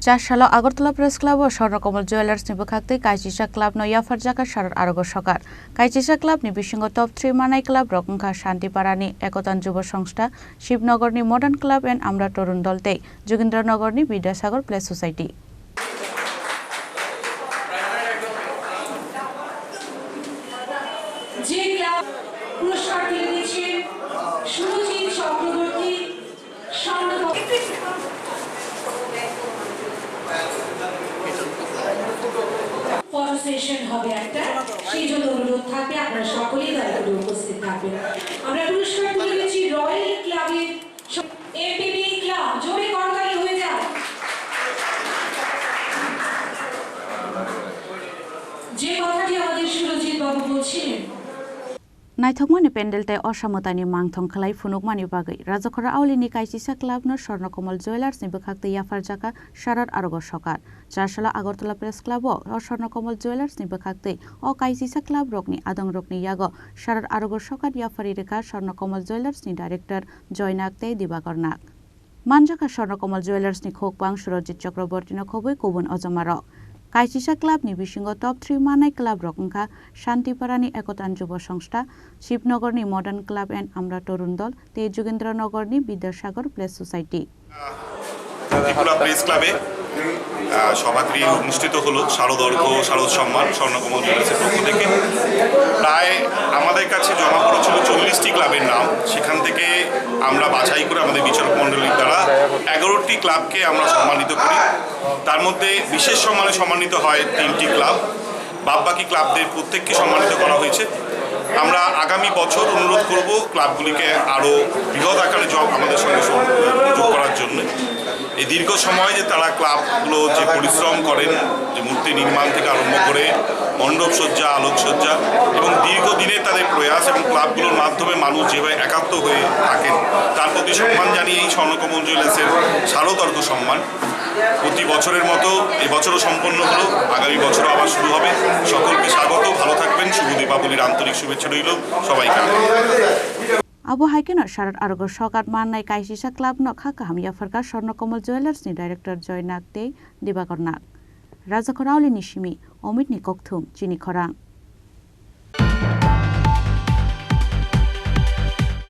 চারশালা Agartala press club ও Swarnakamal jewellers ni Bwkhaktwi Kaichisa Clubno Yapharjakha Sharad Arga Sokat Kaichisa Club ni bisingo top 3 manai club Rokongkha Tripura ni Ekotan Jubo Songstha Shibnogor ni Modern Club and Amra Torun Dol tei Jogendranagar ni Bidyasagar Play Society যে club পুরস্কার দিয়েছেন Surajit Chakraborty photo session হবে একটা সেই জন্য অনুরোধ থাকবে আপনারা সকলেই দয়া করে উপস্থিত থাকবেন আমরা পুরস্কার তুলে দিচ্ছি রয়্যাল ক্লাবের এপিবি ক্লাব জোরে করতালি হয়ে যায় যে কথাটি আমাদের সুরজিৎ বাবু বলছিলেন Naithokmani pendel tei osamotani mangthong khlai phunukmani bagui Rajakhora Aulini Kaichisa Clubno Swarnakamal Jewelers ni Bwkhaktwi Yapharjakha Sharad Arga Sokat Charshala Agartala Press Club o Swarnakamal Jewelers ni Bwkhaktwi o Kaichisa Club rokni adong rokni yago Sharad Arga Sokat Yapharjakha Swarnakamal Jewelers ni Director Joinak tei Dibakornak Manjaka Swarnakamal Jewelers ni Khokpang Surojit Chakraborty no khobui kubun ojamarok Kaichisa Club ni bisingo top 3 manai club Rokongkha Tripura ni Ekotan Jubo Songstha Shibnogor ni Modern Club and Amra Torun Dol tei Jogendranagar ni Bidyasagar Play Society Tripura press ক্লাবে সভাগৃহে অনুষ্ঠিত হলো শারদ অর্ঘ শারদ সম্মান স্বর্ণকমল জুয়েলার্সের পক্ষ থেকে প্রায় আমাদের কাছে জমা পড়েছিল 40টি ক্লাবের নাম সেখান থেকে আমরা বাছাই করে আমাদের বিচারক মণ্ডলীর দ্বারা 11টি ক্লাবকে আমরা সম্মানিত করি তার মধ্যে বিশেষ সম্মানে সম্মানিত হয় 3টি ক্লাব বাকি ক্লাবদের প্রত্যেককে সম্মানিত করা হয়েছে আমরা আগামী বছর অনুরোধ করব ক্লাবগুলিকে আরও বৃহৎ আকারে আমাদের সঙ্গে যোগ করার জন্য এই দীর্ঘ সময় যে তারা ক্লাবগুলো যে পরিশ্রম করেন যে মূর্তি নির্মাণ থেকে আরম্ভ করে মণ্ডপসজ্জা আলোকসজ্জা এবং দীর্ঘদিনে তাদের প্রয়াস এবং ক্লাবগুলোর মাধ্যমে মানুষ যেভাবে একাত্ম হয়ে থাকেন তার প্রতি সম্মান জানিয়ে এই স্বর্ণকমল জুয়েলার্সের শারদ অর্ঘ সম্মান প্রতি বছরের মতো এবছরও সম্পন্ন হলো আগামী বছরও আবার শুরু হবে সকলকে স্বাগত ভালো থাকবেন শুভ দীপাবলির আন্তরিক শুভেচ্ছা রইল সবাইকে Abo haikeno Sharad Arga Sokat manai Kaichisa Clubno khakaham Yapharjakha Swarnakamal Jewelers ni Director Joinak tei Dibakornak Rajakhora Aulini Simi Omit ni Kokthum Chini Khorang